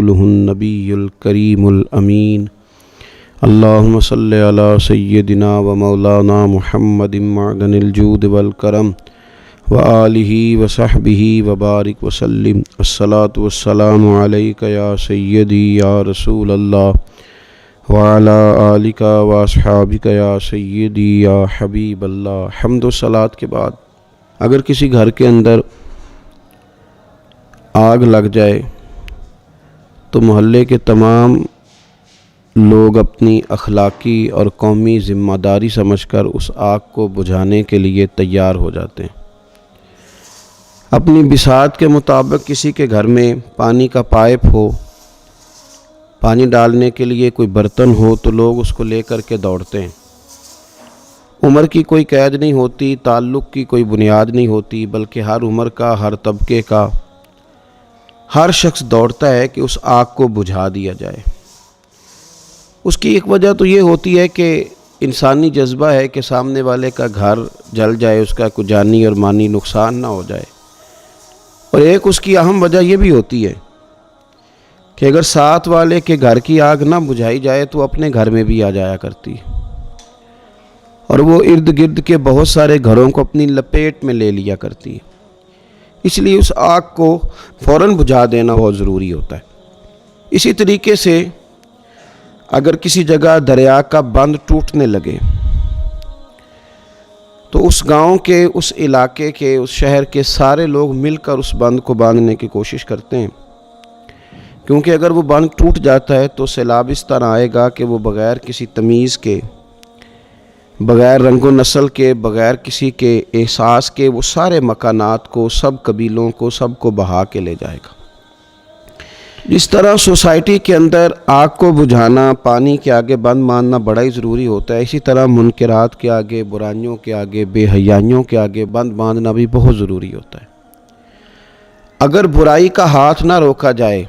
ورسوله النبي الكريم الأمين اللهم صل على سيدنا ومولانا محمد معدن الجود والكرم وآلہ وصحبہ وبارک وسلم الصلاة والسلام علیک یا سیدی یا رسول اللہ وعلی آلک واصحابک یا سیدی یا حبیب اللہ۔ حمد و صلوات کے بعد اگر کسی گھر کے اندر آگ لگ جائے تو محلے کے تمام لوگ اپنی اخلاقی اور قومی ذمہ داری سمجھ کر اس آگ کو بجھانے کے لیے تیار ہو جاتے ہیں۔ اپنی بساط کے مطابق کسی کے گھر میں پانی کا پائپ ہو، پانی ڈالنے کے لیے کوئی برتن ہو تو لوگ اس کو لے کر کے دوڑتے ہیں۔ عمر کی کوئی قید نہیں ہوتی، تعلق کی کوئی بنیاد نہیں ہوتی، بلکہ ہر عمر کا، ہر طبقے کا ہر شخص دوڑتا ہے کہ اس آگ کو بجھا دیا جائے۔ اس کی ایک وجہ تو یہ ہوتی ہے کہ انسانی جذبہ ہے کہ سامنے والے کا گھر جل جائے، اس کا کوئی جانی اور مانی نقصان نہ ہو جائے، اور ایک اس کی اہم وجہ یہ بھی ہوتی ہے کہ اگر ساتھ والے کے گھر کی آگ نہ بجھائی جائے تو اپنے گھر میں بھی آ جایا کرتی ہے، اور وہ ارد گرد کے بہت سارے گھروں کو اپنی لپیٹ میں لے لیا کرتی ہے۔ اس لیے اس آگ کو فوراً بجھا دینا بہت ضروری ہوتا ہے۔ اسی طریقے سے اگر کسی جگہ دریا کا بند ٹوٹنے لگے تو اس گاؤں کے، اس علاقے کے، اس شہر کے سارے لوگ مل کر اس بند کو باندھنے کی کوشش کرتے ہیں، کیونکہ اگر وہ بند ٹوٹ جاتا ہے تو سیلاب اس طرح آئے گا کہ وہ بغیر کسی تمیز کے، بغیر رنگ و نسل کے، بغیر کسی کے احساس کے وہ سارے مکانات کو، سب قبیلوں کو، سب کو بہا کے لے جائے گا۔ جس طرح سوسائٹی کے اندر آگ کو بجھانا، پانی کے آگے بند باندھنا بڑا ہی ضروری ہوتا ہے، اسی طرح منکرات کے آگے، برائیوں کے آگے، بے حیائیوں کے آگے بند باندھنا بھی بہت ضروری ہوتا ہے۔ اگر برائی کا ہاتھ نہ روکا جائے،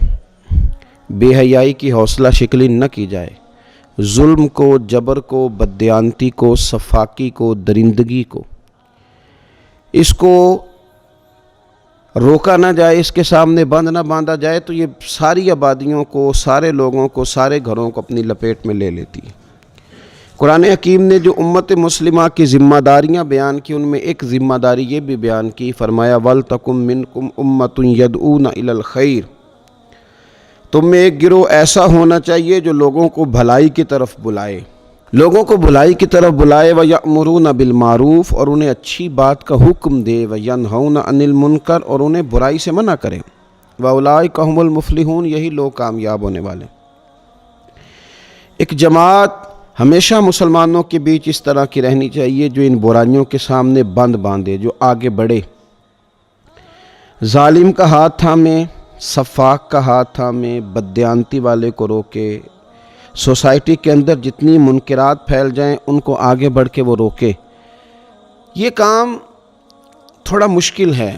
بے حیائی کی حوصلہ شکنی نہ کی جائے، ظلم کو، جبر کو، بددیانتی کو، سفاکی کو، درندگی کو، اس کو روکا نہ جائے، اس کے سامنے بند نہ باندھا جائے تو یہ ساری آبادیوں کو، سارے لوگوں کو، سارے گھروں کو اپنی لپیٹ میں لے لیتی ہے۔ قرآن حکیم نے جو امت مسلمہ کی ذمہ داریاں بیان کی، ان میں ایک ذمہ داری یہ بھی بیان کی، فرمایا وَلْتَكُن مِّنْكُمْ أُمَّةٌ يَدْعُونَ إِلَى الْخَيْرِ، تم میں ایک گروہ ایسا ہونا چاہیے جو لوگوں کو بھلائی کی طرف بلائے، لوگوں کو بھلائی کی طرف بلائے، وَيَأْمُرُونَ بِالْمَعْرُوفِ، اور انہیں اچھی بات کا حکم دے، وَيَنْهَوْنَ عَنِ الْمُنْكَرِ، اور انہیں برائی سے منع کرے، وَأُولَٰئِكَ هُمُ الْمُفْلِحُونَ، یہی لوگ کامیاب ہونے والے۔ ایک جماعت ہمیشہ مسلمانوں کے بیچ اس طرح کی رہنی چاہیے جو ان برائیوں کے سامنے بند باندھے، جو آگے بڑھے، ظالم کا ہاتھ تھامے، سفاک کا ہاتھ تھامے، بددیانتی والے کو روکے، سوسائٹی کے اندر جتنی منکرات پھیل جائیں ان کو آگے بڑھ کے وہ روکے۔ یہ کام تھوڑا مشکل ہے۔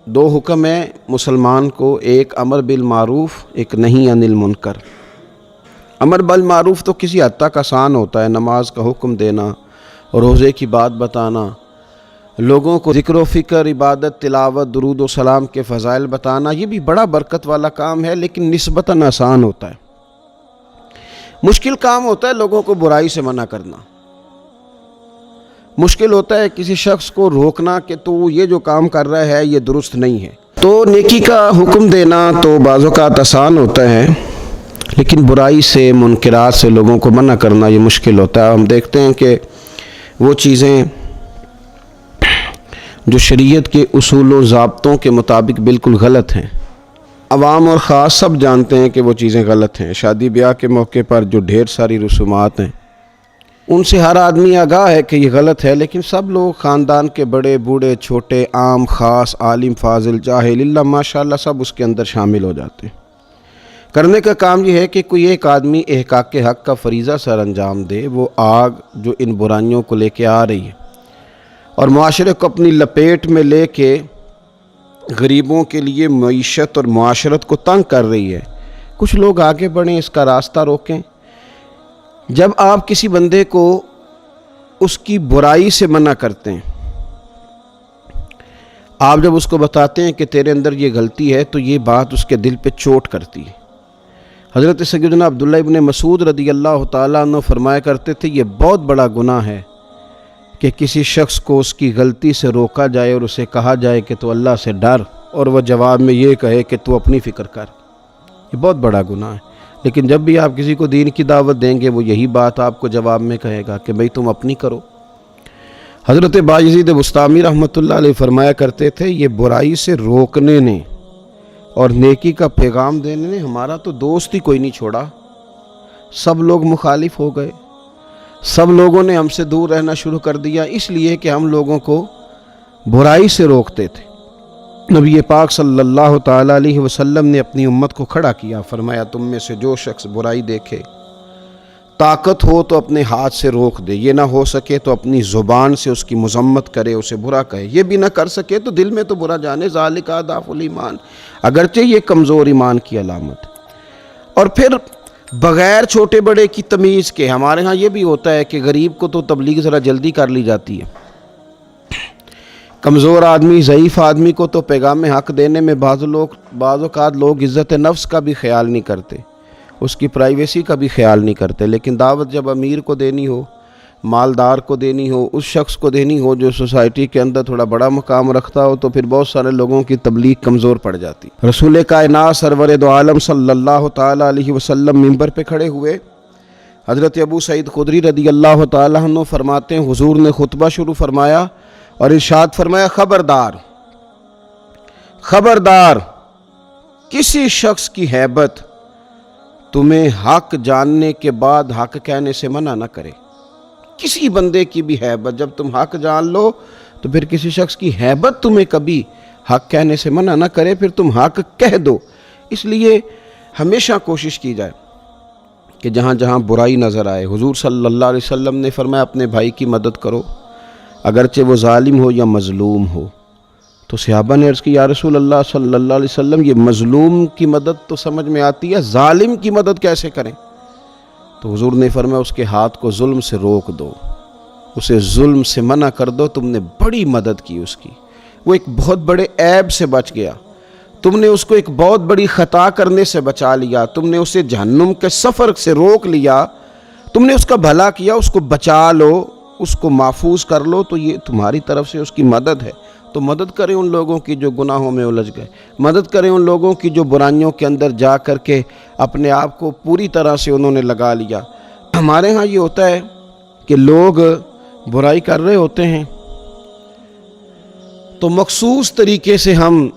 دو حکم ہیں مسلمان کو، ایک امر بالمعروف، ایک نہی عن المنکر۔ امر بالمعروف تو کسی حد تک آسان ہوتا ہے، نماز کا حکم دینا، روزے کی بات بتانا، لوگوں کو ذکر و فکر، عبادت، تلاوت، درود و سلام کے فضائل بتانا، یہ بھی بڑا برکت والا کام ہے، لیکن نسبتاً آسان ہوتا ہے۔ مشکل کام ہوتا ہے لوگوں کو برائی سے منع کرنا، مشکل ہوتا ہے کسی شخص کو روکنا کہ تو یہ جو کام کر رہا ہے یہ درست نہیں ہے۔ تو نیکی کا حکم دینا تو بعض اوقات آسان ہوتا ہے، لیکن برائی سے، منکرات سے لوگوں کو منع کرنا یہ مشکل ہوتا ہے۔ ہم دیکھتے ہیں کہ وہ چیزیں جو شریعت کے اصول و ضابطوں کے مطابق بالکل غلط ہیں، عوام اور خاص سب جانتے ہیں کہ وہ چیزیں غلط ہیں۔ شادی بیاہ کے موقع پر جو ڈھیر ساری رسومات ہیں ان سے ہر آدمی آگاہ ہے کہ یہ غلط ہے، لیکن سب لوگ، خاندان کے بڑے بوڑھے چھوٹے، عام خاص، عالم فاضل جاہل، اللہ ماشاءاللہ سب اس کے اندر شامل ہو جاتے ہیں۔ کرنے کا کام یہ ہے کہ کوئی ایک آدمی احقاق حق کا فریضہ سر انجام دے، وہ آگ جو ان برائیوں کو لے کے آ رہی ہے اور معاشرے کو اپنی لپیٹ میں لے کے غریبوں کے لیے معیشت اور معاشرت کو تنگ کر رہی ہے، کچھ لوگ آگے بڑھیں، اس کا راستہ روکیں۔ جب آپ کسی بندے کو اس کی برائی سے منع کرتے ہیں، آپ جب اس کو بتاتے ہیں کہ تیرے اندر یہ غلطی ہے تو یہ بات اس کے دل پہ چوٹ کرتی ہے۔ حضرت سیدنا عبداللہ ابن مسعود رضی اللہ تعالیٰ عنہ فرمایا کرتے تھے یہ بہت بڑا گناہ ہے کہ کسی شخص کو اس کی غلطی سے روکا جائے اور اسے کہا جائے کہ تو اللہ سے ڈر، اور وہ جواب میں یہ کہے کہ تو اپنی فکر کر۔ یہ بہت بڑا گناہ ہے، لیکن جب بھی آپ کسی کو دین کی دعوت دیں گے وہ یہی بات آپ کو جواب میں کہے گا کہ بھئی تم اپنی کرو۔ حضرت بایزید بستامی رحمۃ اللہ علیہ فرمایا کرتے تھے یہ برائی سے روکنے نے اور نیکی کا پیغام دینے نے ہمارا تو دوست ہی کوئی نہیں چھوڑا، سب لوگ مخالف ہو گئے، سب لوگوں نے ہم سے دور رہنا شروع کر دیا، اس لیے کہ ہم لوگوں کو برائی سے روکتے تھے۔ نبی پاک صلی اللہ تعالیٰ علیہ وسلم نے اپنی امت کو کھڑا کیا، فرمایا تم میں سے جو شخص برائی دیکھے، طاقت ہو تو اپنے ہاتھ سے روک دے، یہ نہ ہو سکے تو اپنی زبان سے اس کی مذمت کرے، اسے برا کہے، یہ بھی نہ کر سکے تو دل میں تو برا جانے، ذالک اضعف الایمان، اگرچہ یہ کمزور ایمان کی علامت ہے۔ اور پھر بغیر چھوٹے بڑے کی تمیز کے، ہمارے ہاں یہ بھی ہوتا ہے کہ غریب کو تو تبلیغ ذرا جلدی کر لی جاتی ہے، کمزور آدمی، ضعیف آدمی کو تو پیغام حق دینے میں بعض اوقات لوگ عزت نفس کا بھی خیال نہیں کرتے، اس کی پرائیویسی کا بھی خیال نہیں کرتے، لیکن دعوت جب امیر کو دینی ہو، مالدار کو دینی ہو، اس شخص کو دینی ہو جو سوسائٹی کے اندر تھوڑا بڑا مقام رکھتا ہو، تو پھر بہت سارے لوگوں کی تبلیغ کمزور پڑ جاتی۔ رسول کائنات سرور دو عالم صلی اللہ تعالیٰ علیہ وسلم منبر پہ کھڑے ہوئے، حضرت ابو سعید خدری رضی اللہ تعالیٰ عنہ فرماتے ہیں حضور نے خطبہ شروع فرمایا اور ارشاد فرمایا خبردار خبردار کسی شخص کی ہیبت تمہیں حق جاننے کے بعد حق کہنے سے منع نہ کرے۔ کسی بندے کی بھی ہیبت، جب تم حق جان لو تو پھر کسی شخص کی ہیبت تمہیں کبھی حق کہنے سے منع نہ کرے، پھر تم حق کہہ دو۔ اس لیے ہمیشہ کوشش کی جائے کہ جہاں جہاں برائی نظر آئے، حضور صلی اللہ علیہ وسلم نے فرمایا اپنے بھائی کی مدد کرو اگرچہ وہ ظالم ہو یا مظلوم ہو۔ تو صحابہ نے عرض کی یا رسول اللہ صلی اللہ علیہ وسلم یہ مظلوم کی مدد تو سمجھ میں آتی ہے، ظالم کی مدد کیسے کریں؟ تو حضور نے فرمایا اس کے ہاتھ کو ظلم سے روک دو، اسے ظلم سے منع کر دو، تم نے بڑی مدد کی اس کی، وہ ایک بہت بڑے عیب سے بچ گیا، تم نے اس کو ایک بہت بڑی خطا کرنے سے بچا لیا، تم نے اسے جہنم کے سفر سے روک لیا، تم نے اس کا بھلا کیا، اس کو بچا لو، اس کو محفوظ کر لو، تو یہ تمہاری طرف سے اس کی مدد ہے۔ تو مدد کریں ان لوگوں کی جو گناہوں میں الجھ گئے، مدد کریں ان لوگوں کی جو برائیوں کے اندر جا کر کے اپنے آپ کو پوری طرح سے انہوں نے لگا لیا۔ ہمارے ہاں یہ ہوتا ہے کہ لوگ برائی کر رہے ہوتے ہیں تو مخصوص طریقے سے ہم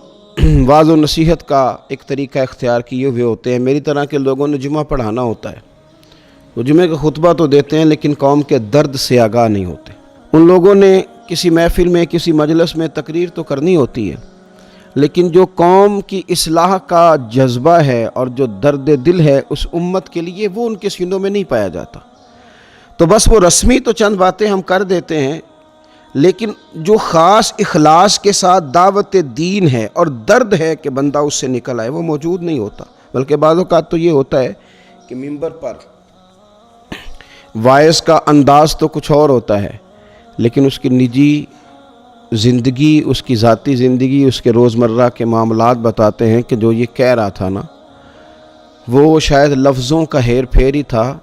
واعظ و نصیحت کا ایک طریقہ اختیار کیے ہوئے ہوتے ہیں۔ میری طرح کے لوگوں نے جمعہ پڑھانا ہوتا ہے، وہ جمعے کا خطبہ تو دیتے ہیں لیکن قوم کے درد سے آگاہ نہیں ہوتے۔ ان لوگوں نے کسی محفل میں، کسی مجلس میں تقریر تو کرنی ہوتی ہے، لیکن جو قوم کی اصلاح کا جذبہ ہے اور جو درد دل ہے اس امت کے لیے، وہ ان کے سینوں میں نہیں پایا جاتا۔ تو بس وہ رسمی تو چند باتیں ہم کر دیتے ہیں، لیکن جو خاص اخلاص کے ساتھ دعوت دین ہے اور درد ہے کہ بندہ اس سے نکل آئے، وہ موجود نہیں ہوتا۔ بلکہ بعض اوقات تو یہ ہوتا ہے کہ منبر پر وائس کا انداز تو کچھ اور ہوتا ہے، لیکن اس کی نجی زندگی، اس کی ذاتی زندگی، اس کے روزمرہ کے معاملات بتاتے ہیں کہ جو یہ کہہ رہا تھا نا، وہ شاید لفظوں کا ہیر پھیر ہی تھا،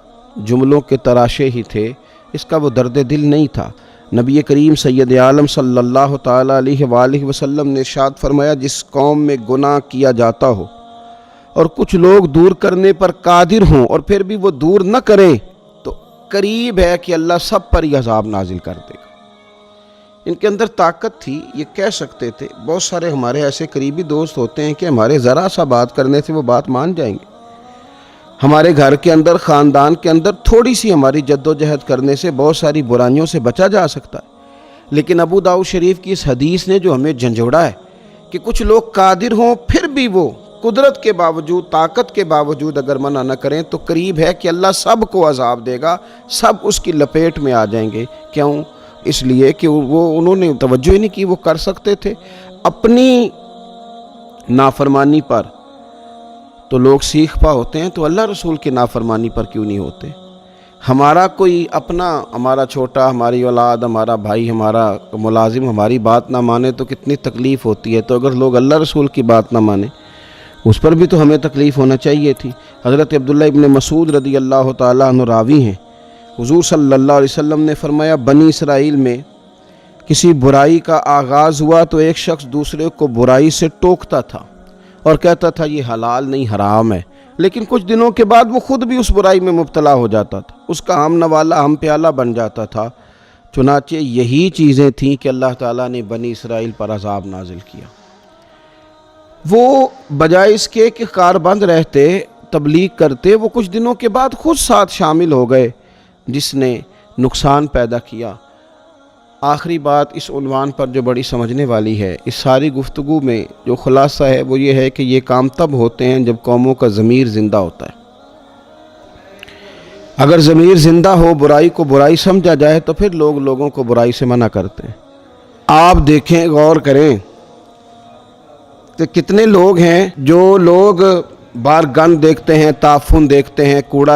جملوں کے تراشے ہی تھے، اس کا وہ درد دل نہیں تھا۔ نبی کریم سید عالم صلی اللہ تعالیٰ علیہ وآلہ وسلم نے ارشاد فرمایا جس قوم میں گناہ کیا جاتا ہو اور کچھ لوگ دور کرنے پر قادر ہوں اور پھر بھی وہ دور نہ کریں، تو قریب ہے کہ اللہ سب پر یہ عذاب نازل کر دے گا۔ ان کے اندر طاقت تھی، یہ کہہ سکتے تھے۔ بہت سارے ہمارے ایسے قریبی دوست ہوتے ہیں کہ ہمارے ذرا سا بات کرنے سے وہ بات مان جائیں گے۔ ہمارے گھر کے اندر، خاندان کے اندر تھوڑی سی ہماری جد و جہد کرنے سے بہت ساری برائیوں سے بچا جا سکتا ہے۔ لیکن ابو داؤد شریف کی اس حدیث نے جو ہمیں جھنجھوڑا ہے کہ کچھ لوگ قادر ہوں پھر بھی وہ قدرت کے باوجود، طاقت کے باوجود اگر منع نہ کریں تو قریب ہے کہ اللہ سب کو عذاب دے گا، سب اس کی لپیٹ میں آ جائیں گے۔ کیوں؟ اس لیے کہ انہوں نے توجہ ہی نہیں کی، وہ کر سکتے تھے۔ اپنی نافرمانی پر تو لوگ سیکھ پا ہوتے ہیں، تو اللہ رسول کی نافرمانی پر کیوں نہیں ہوتے؟ ہمارا کوئی اپنا، ہمارا چھوٹا، ہماری اولاد، ہمارا بھائی، ہمارا ملازم ہماری بات نہ مانے تو کتنی تکلیف ہوتی ہے، تو اگر لوگ اللہ رسول کی بات نہ مانیں اس پر بھی تو ہمیں تکلیف ہونا چاہیے تھی۔ حضرت عبداللہ ابن مسعود رضی اللہ تعالیٰ عنہ راوی ہیں، حضور صلی اللہ علیہ وسلم نے فرمایا بنی اسرائیل میں کسی برائی کا آغاز ہوا تو ایک شخص دوسرے کو برائی سے ٹوکتا تھا اور کہتا تھا یہ حلال نہیں حرام ہے، لیکن کچھ دنوں کے بعد وہ خود بھی اس برائی میں مبتلا ہو جاتا تھا، اس کا ہم نوالا ہم پیالہ بن جاتا تھا۔ چنانچہ یہی چیزیں تھیں کہ اللہ تعالیٰ نے بنی اسرائیل پر عذاب نازل کیا۔ وہ بجائے اس کے کہ کاربند رہتے، تبلیغ کرتے، وہ کچھ دنوں کے بعد خود ساتھ شامل ہو گئے، جس نے نقصان پیدا کیا۔ آخری بات اس عنوان پر جو بڑی سمجھنے والی ہے، اس ساری گفتگو میں جو خلاصہ ہے وہ یہ ہے کہ یہ کام تب ہوتے ہیں جب قوموں کا ضمیر زندہ ہوتا ہے۔ اگر ضمیر زندہ ہو، برائی کو برائی سمجھا جائے تو پھر لوگ لوگوں کو برائی سے منع کرتے ہیں۔ آپ دیکھیں، غور کریں کہ کتنے لوگ ہیں جو لوگ باہر گند دیکھتے ہیں، تعفن دیکھتے ہیں، کوڑا